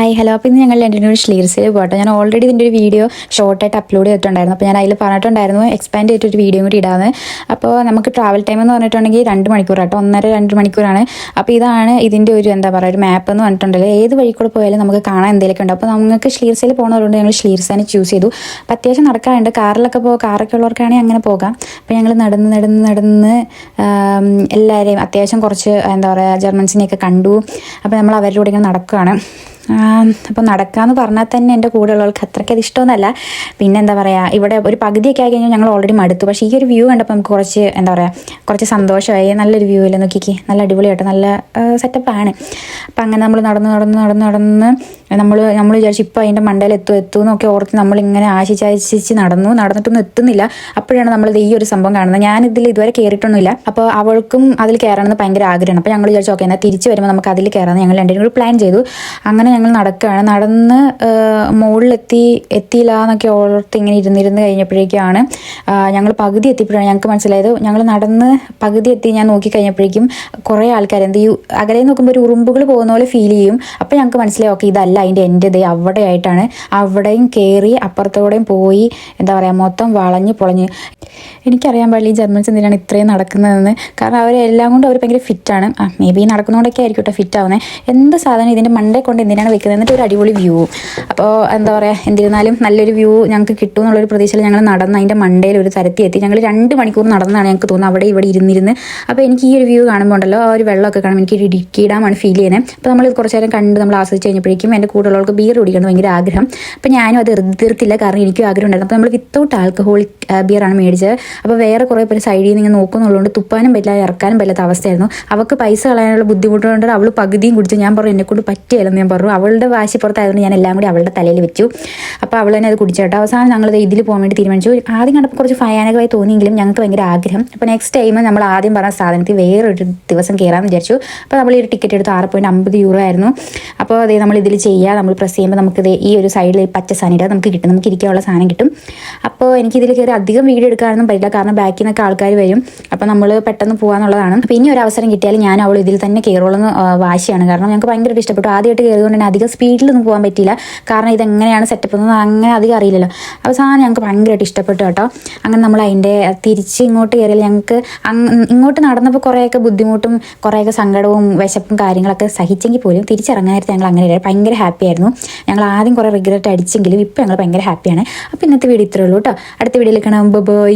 Hi hello. അപ്പോൾ ഇന്ന് ഞങ്ങൾ രണ്ടിനും ഷ്ലീർസിൽ പോകട്ടെ. ഞാൻ ഓൾറെഡി ഇതിൻ്റെ ഒരു വീഡിയോ ഷോർട്ടായിട്ട് അപ്ലോഡ് ചെയ്തിട്ടുണ്ടായിരുന്നു. അപ്പോൾ ഞാൻ അതിൽ പറഞ്ഞിട്ടുണ്ടായിരുന്നു എക്സ്പാൻഡ് ചെയ്തിട്ടൊരു വീഡിയോ കൂടി ഇടാമെന്ന്. അപ്പോൾ നമുക്ക് ട്രാവൽ ടൈം എന്ന് പറഞ്ഞിട്ടുണ്ടെങ്കിൽ 2 മണിക്കൂർ കേട്ടോ, 1.5-2 മണിക്കൂറാണ്. അപ്പോൾ ഇതാണ് ഇതിൻ്റെ ഒരു എന്താ പറയുക ഒരു മാപ്പ് എന്ന് പറഞ്ഞിട്ടുണ്ടല്ലോ. ഏത് വഴി കൂടെ പോയാലും നമുക്ക് കാണാൻ എന്തെങ്കിലുമൊക്കെ ഉണ്ട്. അപ്പോൾ നമുക്ക് ഷ്ലീർസിൽ പോകുന്നതുകൊണ്ട് ഞങ്ങൾ ഷ്ലീർസാണ് ചൂസ് ചെയ്തു. അപ്പോൾ അത്യാവശ്യം നടക്കാറുണ്ട്, കാറൊക്കെ ഉള്ളവർക്കാണെങ്കിൽ അങ്ങനെ പോകാം. അപ്പോൾ ഞങ്ങൾ നടന്ന് എല്ലാവരെയും അത്യാവശ്യം കുറച്ച് എന്താ പറയുക ജർമ്മൻസിനെയൊക്കെ കണ്ടു. അപ്പോൾ നമ്മൾ അവരുടെ കൂടെ ഇങ്ങനെ നടക്കുകയാണ്. അപ്പോൾ നടക്കാമെന്ന് പറഞ്ഞാൽ തന്നെ എൻ്റെ കൂടെയുള്ളവർക്ക് അത്രയ്ക്ക് അത് ഇഷ്ടമൊന്നുമല്ല. പിന്നെ എന്താ പറയുക, ഇവിടെ ഒരു പകുതിയൊക്കെ ആയി കഴിഞ്ഞാൽ ഞങ്ങൾ ഓൾറെഡി മടുത്തു. പക്ഷേ ഈ ഒരു വ്യൂ കണ്ടപ്പോൾ നമുക്ക് കുറച്ച് എന്താ പറയുക കുറച്ച് സന്തോഷമായി. നല്ലൊരു വ്യൂ അല്ലേ, നോക്കിക്ക്, നല്ല അടിപൊളിയായിട്ട് നല്ല സെറ്റപ്പാണ്. അപ്പം അങ്ങനെ നമ്മൾ നടന്ന് നമ്മൾ വിചാരിച്ചു ഇപ്പോൾ അതിൻ്റെ മണ്ടയിൽ എത്തുമെന്നൊക്കെ ഓർത്ത് നമ്മളിങ്ങനെ ആശിച്ച് നടന്നിട്ടൊന്നും എത്തുന്നില്ല. അപ്പോഴാണ് നമ്മളിത് ഈ ഒരു സംഭവം കാണുന്നത്. ഞാനിതിൽ ഇതുവരെ കയറിയിട്ടൊന്നുമില്ല. അപ്പോൾ അവൾക്കും അതിൽ കയറണമെന്ന് ഭയങ്കര ആഗ്രഹമാണ്. അപ്പോൾ ഞങ്ങൾ വിചാരിച്ചു ഓക്കെ എന്നാൽ തിരിച്ച് വരുമ്പോൾ നമുക്ക് അതിൽ കയറാമെന്ന് ഞങ്ങൾ രണ്ടുപേരും കൂടി പ്ലാൻ ചെയ്തു. അങ്ങനെ ഞങ്ങൾ നടന്ന് എത്തിയില്ല എന്നൊക്കെ ഓർത്ത് ഇങ്ങനെ ഇരുന്ന് കഴിഞ്ഞപ്പോഴേക്കാണ് ഞങ്ങൾ പകുതി എത്തിയപ്പോഴാണ് ഞങ്ങൾക്ക് മനസ്സിലായത്. ഞങ്ങൾ നടന്ന് പകുതി എത്തി ഞാൻ നോക്കി കഴിഞ്ഞപ്പോഴേക്കും കുറേ ആൾക്കാർ ഈ അകലെ നോക്കുമ്പോൾ ഒരു ഉറുമ്പുകൾ പോകുന്ന പോലെ ഫീൽ ചെയ്യും. അപ്പോൾ ഞങ്ങൾക്ക് മനസ്സിലായി ഓക്കെ ഇതല്ല അതിൻ്റെ എൻ്റെ ദേ അവിടെ ആയിട്ടാണ്. അവിടെയും കയറി അപ്പുറത്തോടെയും പോയി എന്താ പറയുക മൊത്തം വളഞ്ഞ് പൊളഞ്ഞ്. എനിക്കറിയാൻ പാടില്ല ഈ ജർമ്മൻസ് എന്തിനാണ് ഇത്രയും നടക്കുന്നതെന്ന്. കാരണം അവരെല്ലാം കൊണ്ട് അവർ ഭയങ്കര ഫിറ്റാണ്. മേ ബി നടക്കുന്നതുകൊണ്ടൊക്കെ ആയിരിക്കും കേട്ടോ ഫിറ്റ് ആവുന്നത്. എന്ത് സാധനം ഇതിൻ്റെ മണ്ടേ കൊണ്ട് എന്തിനാണ് വെക്കുന്നത്, എന്നിട്ട് ഒരു അടിപൊളി വ്യൂ. അപ്പോൾ എന്താ പറയുക എന്നിരുന്നാലും നല്ലൊരു വ്യൂ ഞങ്ങൾക്ക് കിട്ടും എന്നുള്ളൊരു പ്രതീക്ഷയിൽ ഞങ്ങൾ നടന്ന് അതിൻ്റെ മണ്ടയിൽ ഒരു തരത്തി എത്തി. ഞങ്ങൾ 2 മണിക്കൂർ നടന്നാണ് ഞങ്ങൾക്ക് തോന്നുന്നത് അവിടെ ഇവിടെ ഇരുന്നിരുന്ന്. അപ്പോൾ എനിക്ക് ഈ ഒരു വ്യൂ കാണുമ്പോൾ ഉണ്ടല്ലോ ആ ഒരു വെള്ളമൊക്കെ കാണുമ്പോൾ എനിക്ക് ഇടുക്കി ഡാമാണ് ഫീൽ ചെയ്യുന്നത്. അപ്പോൾ നമ്മൾ കുറച്ച് നേരം കണ്ട് നമ്മൾ ആസ്വദിച്ച് കഴിഞ്ഞപ്പോഴേക്കും എൻ്റെ കൂടെയുള്ളവർക്ക് ബിയർ കുടിക്കണം ഭയങ്കര ആഗ്രഹം. അപ്പോൾ ഞാനും അത് തീർത്തില്ല, കാരണം എനിക്കും ആഗ്രഹം ഉണ്ടായിരുന്നു. അപ്പോൾ നമ്മൾ വിത്തൗട്ട് ആൽക്കഹോളിക് ബിയറാണ് മേടിച്ചത്. അപ്പോൾ വേറെ കുറേ പേര് സൈഡിൽ നിന്ന് ഇങ്ങനെ നോക്കുന്നുള്ളതുകൊണ്ട് തുപ്പാനും പറ്റില്ല ഇറക്കാനും പറ്റാത്ത അവസ്ഥയായിരുന്നു. അവൾക്ക് പൈസ കളയാനുള്ള ബുദ്ധിമുട്ടുകൊണ്ട് അവൾ പകുതിയും കുടിച്ചു. ഞാൻ പറഞ്ഞു എന്നെക്കൊണ്ട് പറ്റിയല്ലെന്ന് ഞാൻ പറഞ്ഞു. അവളുടെ വാശിപ്പുറത്തായതുകൊണ്ട് ഞാൻ എല്ലാം കൂടി അവളുടെ തലയിൽ വെച്ചു. അപ്പോൾ അവൾ തന്നെ അത് കുടിച്ചേട്ടോ. അവസാനം ഞങ്ങൾ ഇതിൽ പോകാൻ വേണ്ടി തീരുമാനിച്ചു. ആദ്യം കണ്ടപ്പോൾ കുറച്ച് ഭയാനകമായി തോന്നിയെങ്കിലും ഞങ്ങൾക്ക് ഭയങ്കര ആഗ്രഹം. അപ്പോൾ നെക്സ്റ്റ് ടൈം നമ്മൾ ആദ്യം പറഞ്ഞ സാധനത്തിൽ വേറൊരു ദിവസം കയറാമെന്ന് വിചാരിച്ചു. അപ്പോൾ നമ്മൾ ഈ ഒരു ടിക്കറ്റ് എടുത്ത് 6.50 euro ആയിരുന്നു. അപ്പോൾ അതേ നമ്മൾ ഇതിൽ ചെയ്യുക, നമ്മൾ പ്രസ് ചെയ്യുമ്പോൾ നമുക്കിത് ഈ ഒരു സൈഡിൽ പച്ച സാധനം ഇടാൻ നമുക്ക് കിട്ടും, നമുക്ക് ഇരിക്കാനുള്ള സാധനം കിട്ടും. അപ്പോൾ എനിക്കിതിൽ കയറി അധികം വീഡിയോ എടുക്കാനൊന്നും പറ്റില്ല, കാരണം ബാക്കിൽ നിന്നൊക്കെ ആൾക്കാർ വരും. അപ്പോൾ നമ്മൾ പെട്ടെന്ന് പോകാന്നുള്ളതാണ്. അപ്പോൾ ഇനി ഒരു അവസരം കിട്ടിയാൽ ഞാൻ അവൾ ഇതിൽ തന്നെ കയറുള്ളൂ വാശിയാണ്. കാരണം ഞങ്ങൾക്ക് ഭയങ്കരമായിട്ട് ഇഷ്ടപ്പെട്ടു. ആദ്യമായിട്ട് കയറിയതുകൊണ്ട് തന്നെ അധികം സ്പീഡിലൊന്നും പോകാൻ പറ്റില്ല, കാരണം ഇതെങ്ങനെയാണ് സെറ്റപ്പ് എന്ന് അങ്ങനെ അധികം അറിയില്ലല്ലോ. അവസാനം ഞങ്ങൾക്ക് ഭയങ്കരമായിട്ട് ഇഷ്ടപ്പെട്ടു കേട്ടോ. അങ്ങനെ നമ്മൾ അതിൻ്റെ തിരിച്ച് ഇങ്ങോട്ട് കയറിയാൽ ഞങ്ങൾക്ക് ഇങ്ങോട്ട് നടന്നപ്പോൾ കുറേയൊക്കെ ബുദ്ധിമുട്ടും കുറേയൊക്കെ സങ്കടവും വിശപ്പും കാര്യങ്ങളൊക്കെ സഹിച്ചെങ്കിൽ പോലും തിരിച്ചിറങ്ങാനായിട്ട് ഞങ്ങൾ അങ്ങനെ ഭയങ്കര ഹാപ്പി ആയിരുന്നു. ഞങ്ങൾ ആദ്യം കുറേ റിഗ്രറ്റ് അടിച്ചെങ്കിലും ഇപ്പോൾ ഞങ്ങൾ ഭയങ്കര ഹാപ്പിയാണ്. അപ്പോൾ ഇന്നത്തെ വീഡിയോ ഇത്രയേ ഉള്ളൂ കേട്ടോ. അടുത്ത വീഡിയോയിൽ കാണാം. ബൈ.